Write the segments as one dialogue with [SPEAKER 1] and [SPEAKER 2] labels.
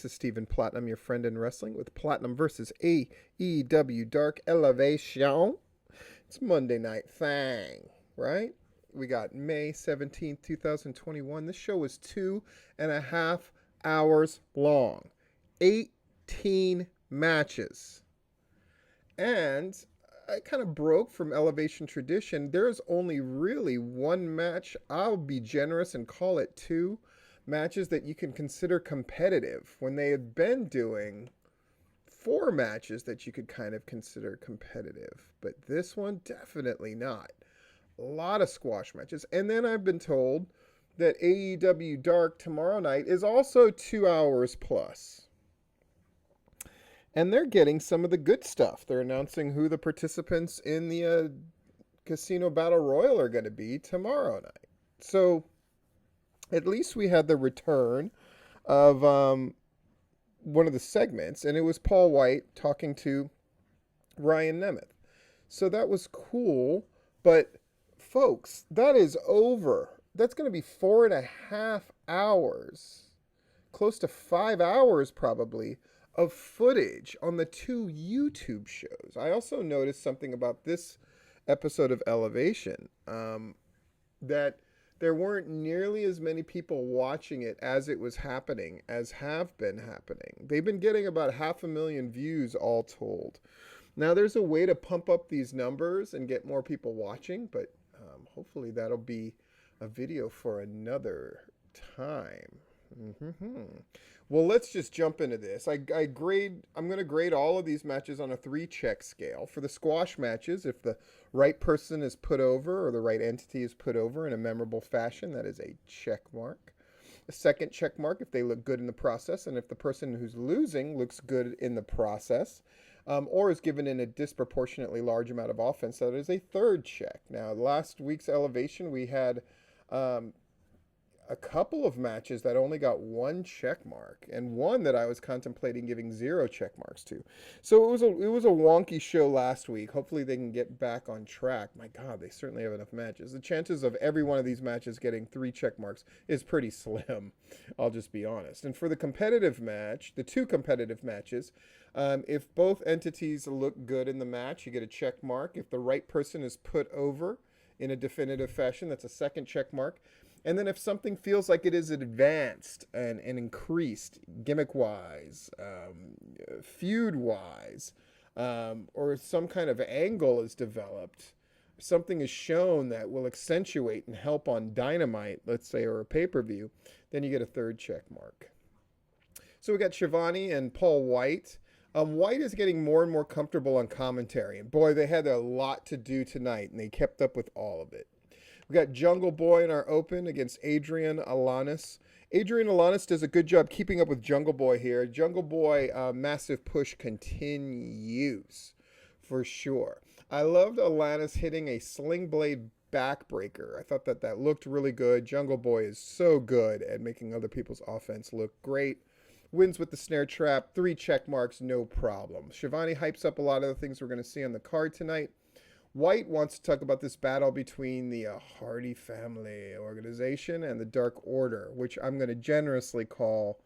[SPEAKER 1] This is Stephen Platinum, your friend in wrestling, with Platinum versus AEW Dark Elevation. It's Monday Night Thang, right? We got May 17th, 2021. This show was 2.5 hours long, 18 matches. And I kind of broke from Elevation tradition. There's only really one match. I'll be generous and call it two matches that you can consider competitive when they had been doing four matches that you could kind of consider competitive. But this one, definitely not. A lot of squash matches. And then I've been told that AEW Dark tomorrow night is also 2 hours plus. And they're getting some of the good stuff. They're announcing who the participants in the Casino Battle Royal are going to be tomorrow night. So at least we had the return of one of the segments, and it was Paul White talking to Ryan Nemeth. So that was cool, but folks, that is over. That's going to be 4.5 hours, close to 5 hours probably, of footage on the two YouTube shows. I also noticed something about this episode of Elevation, that there weren't nearly as many people watching it as it was happening as have been happening. They've been getting about 500,000 views all told. Now, there's a way to pump up these numbers and get more people watching, but hopefully that'll be a video for another time. Well, let's just jump into this. I'm going to grade all of these matches on a 3-check scale. For the squash matches, if the right person is put over or the right entity is put over in a memorable fashion, that is a check mark. A second check mark if they look good in the process, and if the person who's losing looks good in the process, or is given in a disproportionately large amount of offense, that is a third check. Now, last week's Elevation, we had a couple of matches that only got 1 check mark, and one that I was contemplating giving 0 check marks to. So it was a wonky show last week. Hopefully they can get back on track. My God, they certainly have enough matches. The chances of every one of these matches getting 3 check marks is pretty slim. I'll just be honest. And for the competitive match, the 2 competitive matches, if both entities look good in the match, you get a check mark. If the right person is put over in a definitive fashion, that's a second check mark. And then if something feels like it is advanced and increased gimmick-wise, feud-wise, or some kind of angle is developed, something is shown that will accentuate and help on Dynamite, let's say, or a pay-per-view, then you get a third check mark. So we got Shivani and Paul White. White is getting more and more comfortable on commentary. And boy, they had a lot to do tonight, and they kept up with all of it. We got Jungle Boy in our open against Adrian Alanis. Adrian Alanis does a good job keeping up with Jungle Boy here. Jungle Boy, massive push continues for sure. I loved Alanis hitting a sling blade backbreaker. I thought that looked really good. Jungle Boy is so good at making other people's offense look great. Wins with the snare trap, 3 check marks, no problem. Shivani hypes up a lot of the things we're going to see on the card tonight. White wants to talk about this battle between the Hardy Family Organization and the Dark Order, which I'm going to generously call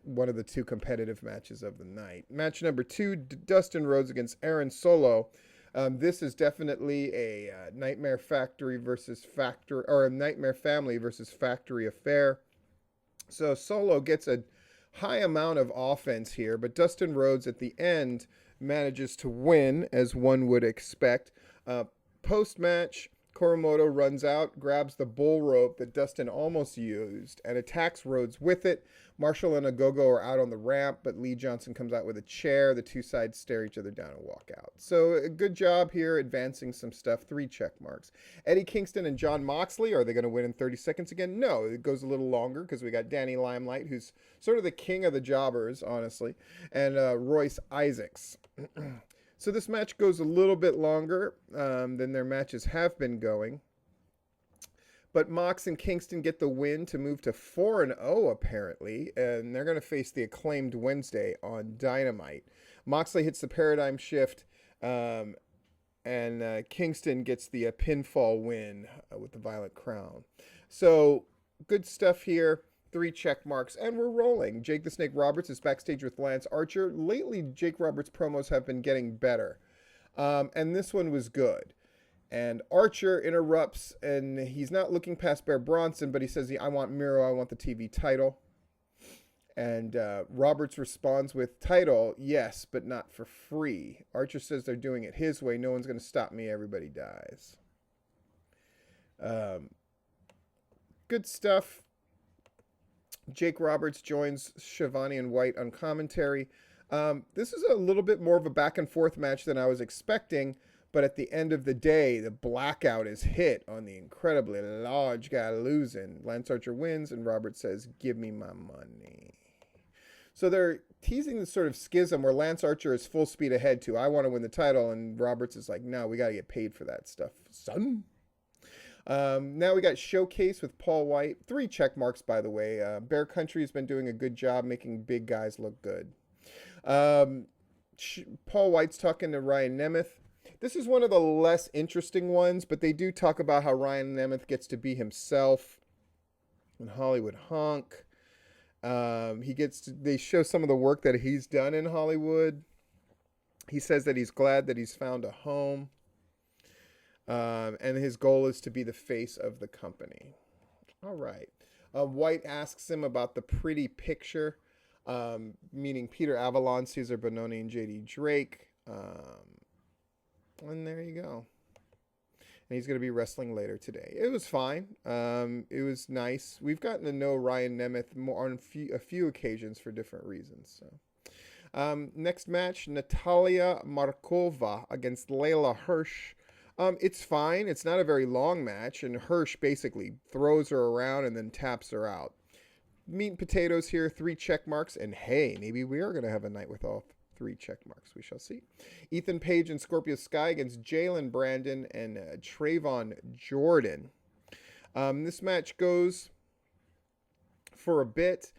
[SPEAKER 1] one of the 2 competitive matches of the night. Match number 2, Dustin Rhodes against Aaron Solo. This is definitely a Nightmare Factory versus Factory, or a Nightmare Family versus Factory affair. So Solo gets a high amount of offense here, but Dustin Rhodes at the end manages to win, as one would expect. Post-match, Koromoto runs out, grabs the bull rope that Dustin almost used, and attacks Rhodes with it. Marshall and Ogogo are out on the ramp, but Lee Johnson comes out with a chair. The 2 sides stare each other down and walk out. So a good job here advancing some stuff. 3 check marks. Eddie Kingston and Jon Moxley, are they going to win in 30 seconds again? No, it goes a little longer because we got Danny Limelight, who's sort of the king of the jobbers, honestly, and Royce Isaacs. So this match goes a little bit longer than their matches have been going. But Mox and Kingston get the win to move to 4-0 apparently, and they're going to face the Acclaimed Wednesday on Dynamite. Moxley hits the paradigm shift, and Kingston gets the pinfall win with the Violent Crown. So good stuff here. 3 check marks, and we're rolling. Jake the Snake Roberts is backstage with Lance Archer. Lately, Jake Roberts' promos have been getting better, and this one was good. And Archer interrupts, and he's not looking past Bear Bronson, but he says, I want Miro, I want the TV title. And Roberts responds with, title, yes, but not for free. Archer says they're doing it his way. No one's going to stop me. Everybody dies. Good stuff. Jake Roberts joins Shivani and White on commentary. This is a little bit more of a back and forth match than I was expecting. But at the end of the day, the blackout is hit on the incredibly large guy losing. Lance Archer wins, and Roberts says, give me my money. So they're teasing this sort of schism where Lance Archer is full speed ahead to, I want to win the title, and Roberts is like, no, we got to get paid for that stuff, son. Now we got Showcase with Paul White. 3 check marks, by the way. Bear Country has been doing a good job making big guys look good. Paul White's talking to Ryan Nemeth. This is one of the less interesting ones, but they do talk about how Ryan Nemeth gets to be himself in Hollywood Honk. They show some of the work that he's done in Hollywood. He says that he's glad that he's found a home. And his goal is to be the face of the company. All right. White asks him about the pretty picture, meaning Peter Avalon, Cesar Bononi, and JD Drake. And there you go. And he's going to be wrestling later today. It was fine. It was nice. We've gotten to know Ryan Nemeth more on a few occasions for different reasons. So, next match, Natalia Markova against Layla Hirsch. It's fine. It's not a very long match, and Hirsch basically throws her around and then taps her out. Meat and potatoes here, 3 check marks, and hey, maybe we are going to have a night with all 3 check marks. We shall see. Ethan Page and Scorpio Sky against Jalen Brandon and Trayvon Jordan. This match goes for a bit.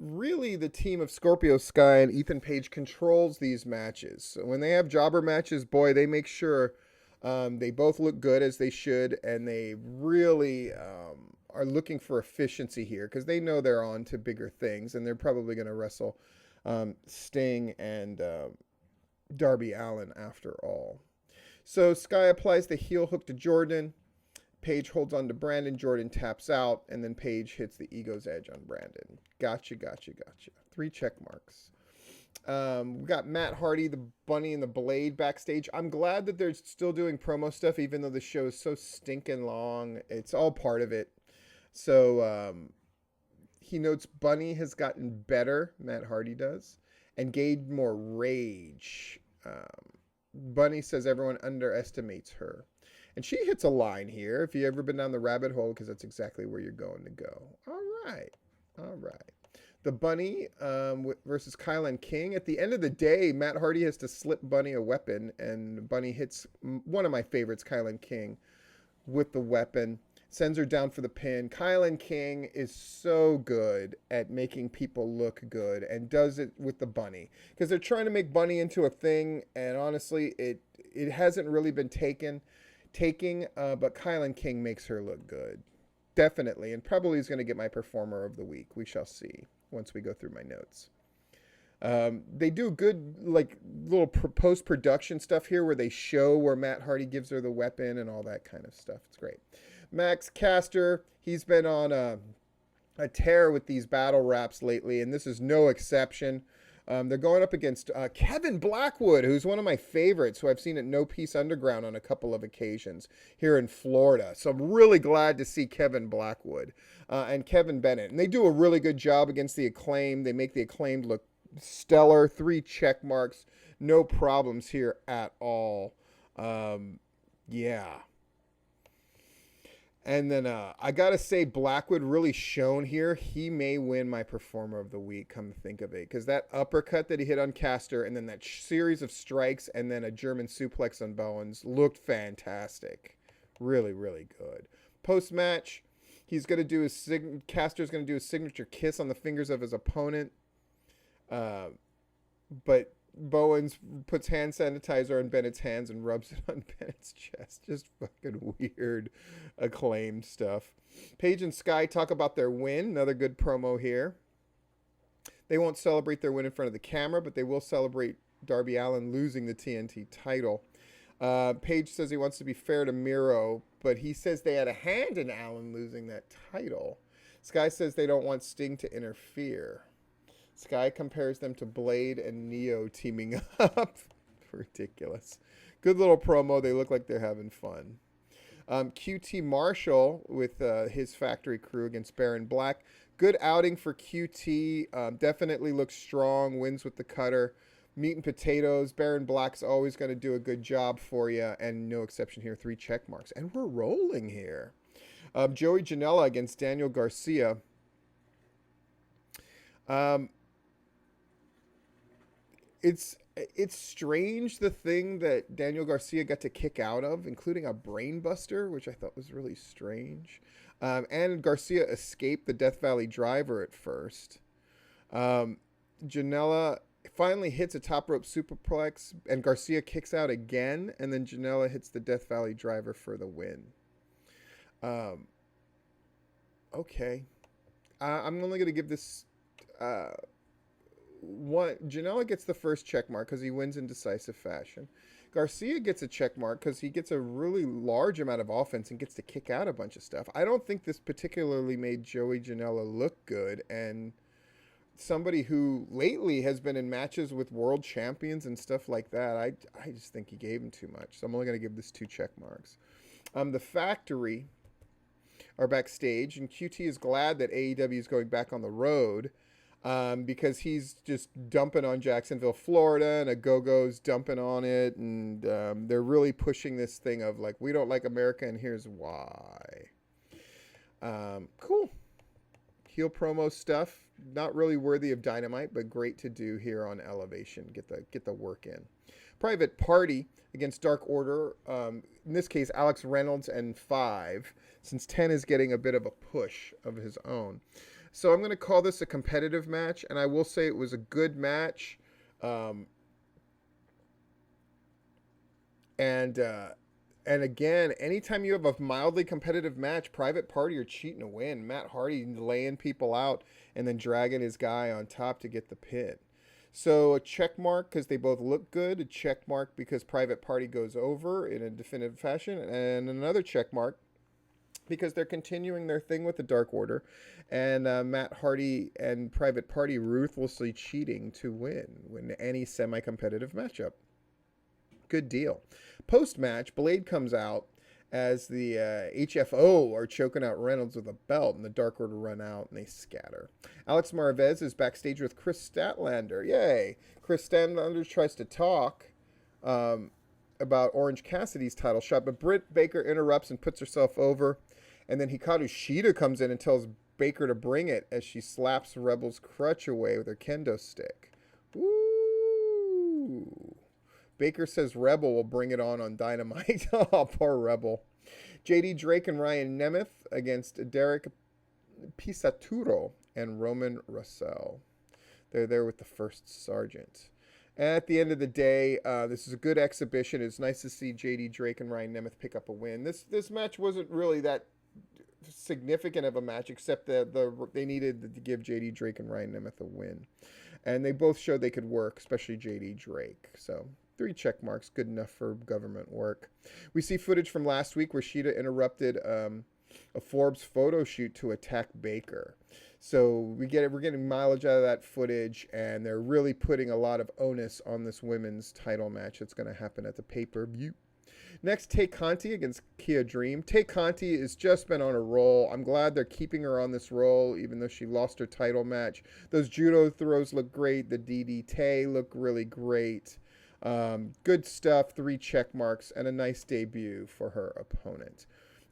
[SPEAKER 1] Really, the team of Scorpio Sky and Ethan Page controls these matches. So when they have jobber matches, boy, they make sure they both look good as they should, and they really are looking for efficiency here because they know they're on to bigger things, and they're probably going to wrestle Sting and Darby Allin after all. So Sky applies the heel hook to Jordan. Page holds on to Brandon. Jordan taps out, and then Page hits the Ego's Edge on Brandon. Gotcha. 3 check marks. We got Matt Hardy, the Bunny, and the Blade backstage. I'm glad that they're still doing promo stuff, even though the show is so stinking long. It's all part of it. So he notes Bunny has gotten better, Matt Hardy does, and gained more rage. Bunny says everyone underestimates her. And she hits a line here, if you've ever been down the rabbit hole, because that's exactly where you're going to go. All right. The Bunny versus Kilynn King. At the end of the day, Matt Hardy has to slip Bunny a weapon, and Bunny hits one of my favorites, Kilynn King, with the weapon. Sends her down for the pin. Kilynn King is so good at making people look good and does it with the Bunny. Because they're trying to make Bunny into a thing, and honestly, it hasn't really been taking, but Kilynn King makes her look good. Definitely, and probably is going to get my Performer of the Week. We shall see once we go through my notes. They do good, like, little post-production stuff here where they show where Matt Hardy gives her the weapon and all that kind of stuff. It's great. Max Caster, he's been on a tear with these battle raps lately, and this is no exception. They're going up against Kevin Blackwood, who's one of my favorites, who I've seen at No Peace Underground on a couple of occasions here in Florida. So I'm really glad to see Kevin Blackwood and Kevin Bennett. And they do a really good job against the Acclaimed. They make the Acclaimed look stellar. 3 check marks. No problems here at all. Yeah. And then I got to say, Blackwood really shone here. He may win my Performer of the Week, come to think of it. Because that uppercut that he hit on Caster, and then that series of strikes, and then a German suplex on Bowens looked fantastic. Really, really good. Post-match, he's going to do Caster's going to do his signature kiss on the fingers of his opponent. But Bowens puts hand sanitizer on Bennett's hands and rubs it on Bennett's chest. Just fucking weird, acclaimed stuff. Paige and Sky talk about their win. Another good promo here. They won't celebrate their win in front of the camera, but they will celebrate Darby Allin losing the TNT title. Paige says he wants to be fair to Miro, but he says they had a hand in Allin losing that title. Sky says they don't want Sting to interfere. Sky compares them to Blade and Neo teaming up. Ridiculous. Good little promo. They look like they're having fun. QT Marshall with his factory crew against Baron Black. Good outing for QT. Definitely looks strong. Wins with the cutter. Meat and potatoes. Baron Black's always going to do a good job for you. And no exception here. 3 check marks. And we're rolling here. Joey Janela against Daniel Garcia. It's strange, the thing that Daniel Garcia got to kick out of, including a brain buster, which I thought was really strange. And Garcia escaped the Death Valley driver at first. Janela finally hits a top rope superplex, and Garcia kicks out again, and then Janela hits the Death Valley driver for the win. Okay. I'm only going to give this... Janela gets the first check mark because he wins in decisive fashion. Garcia gets a check mark because he gets a really large amount of offense and gets to kick out a bunch of stuff. I don't think this particularly made Joey Janela look good, and somebody who lately has been in matches with world champions and stuff like that, I just think he gave him too much. So I'm only going to give this 2 check marks. The Factory are backstage, and QT is glad that AEW is going back on the road. Because he's just dumping on Jacksonville, Florida, and Agogo's dumping on it, and they're really pushing this thing of, like, we don't like America, and here's why. Cool. Heel promo stuff. Not really worthy of Dynamite, but great to do here on Elevation. Get the work in. Private Party against Dark Order. In this case, Alex Reynolds and 5, since 10 is getting a bit of a push of his own. So I'm going to call this a competitive match, and I will say it was a good match. And again, anytime you have a mildly competitive match, Private Party are cheating to win. Matt Hardy laying people out and then dragging his guy on top to get the pin. So a check mark because they both look good, a check mark because Private Party goes over in a definitive fashion, and another check mark because they're continuing their thing with the Dark Order, and Matt Hardy and Private Party ruthlessly cheating to win any semi-competitive matchup. Good deal. Post-match, Blade comes out as the HFO are choking out Reynolds with a belt, and the Dark Order run out, and they scatter. Alex Marvez is backstage with Chris Statlander. Yay! Chris Statlander tries to talk about Orange Cassidy's title shot, but Britt Baker interrupts and puts herself over. And then Hikaru Shida comes in and tells Baker to bring it as she slaps Rebel's crutch away with her kendo stick. Woo! Baker says Rebel will bring it on Dynamite. Oh, poor Rebel. JD Drake and Ryan Nemeth against Derek Pisaturo and Roman Russell. They're there with the First Sergeant. At the end of the day, this is a good exhibition. It's nice to see JD Drake and Ryan Nemeth pick up a win. This match wasn't really that significant of a match, except that they needed to give JD Drake and Ryan Nemeth a win. And they both showed they could work, especially JD Drake. So 3 check marks, good enough for government work. We see footage from last week where Shida interrupted a Forbes photo shoot to attack Baker. So we're getting mileage out of that footage, and they're really putting a lot of onus on this women's title match that's going to happen at the pay-per-view. Next, Tay Conti against Kia Dream. Tay Conti has just been on a roll. I'm glad they're keeping her on this roll, even though she lost her title match. Those judo throws look great. The DDT look really great. Good stuff. 3 check marks and a nice debut for her opponent.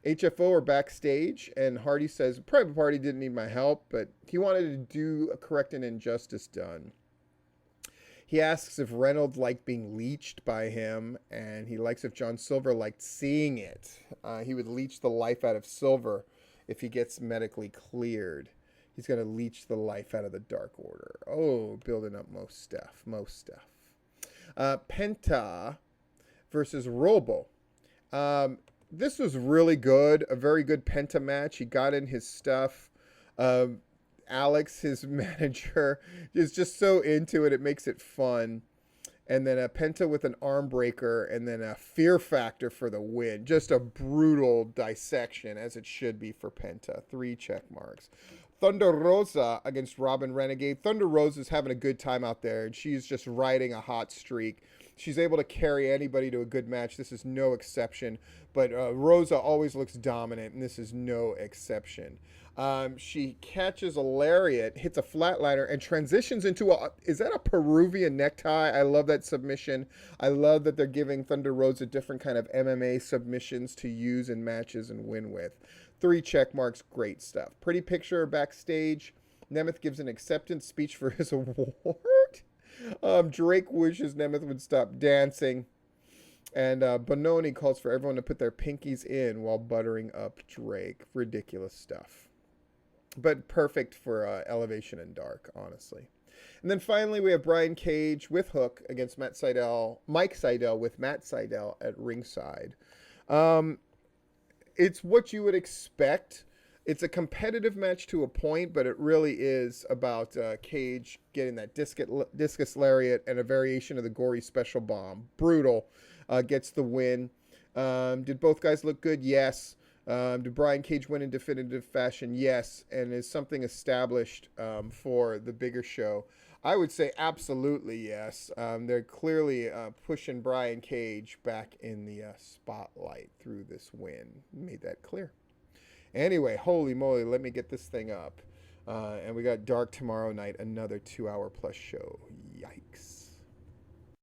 [SPEAKER 1] HFO are backstage, and Hardy says, Private Party didn't need my help, but he wanted to do correct an injustice done. He asks if Reynolds liked being leeched by him, and he likes if John Silver liked seeing it. He would leech the life out of Silver if he gets medically cleared. He's going to leech the life out of the Dark Order. Oh, building up most stuff. Penta versus Robo. This was really good, a very good Penta match. He got in his stuff. Um, Alex, his manager, is just so into it. It makes it fun. And then a Penta with an arm breaker, and then a Fear Factor for the win. Just a brutal dissection, as it should be for Penta. 3 check marks. Thunder Rosa against Robin Renegade. Thunder Rosa's having a good time out there, and she's just riding a hot streak. She's able to carry anybody to a good match. This is no exception. But Rosa always looks dominant, and this is no exception. She catches a lariat, hits a flatliner, and transitions into is that a Peruvian necktie? I love that submission. I love that they're giving Thunder Rosa different kind of MMA submissions to use in matches and win with. 3 check marks, great stuff. Pretty picture backstage. Nemeth gives an acceptance speech for his award. Drake wishes Nemeth would stop dancing. And Bononi calls for everyone to put their pinkies in while buttering up Drake. Ridiculous stuff. But perfect for Elevation and Dark, honestly. And then finally, we have Brian Cage with Hook against Mike Seidel with Matt Seidel at ringside. It's what you would expect. It's a competitive match to a point, but it really is about Cage getting that discus lariat and a variation of the gory special bomb. Brutal. Gets the win. Did both guys look good? Yes. Did Brian Cage win in definitive fashion? Yes. And is something established for the bigger show? I would say absolutely yes. They're clearly pushing Brian Cage back in the spotlight through this win. Made that clear. Anyway, holy moly, let me get this thing up. And we got Dark tomorrow night, another 2-hour plus show. Yikes.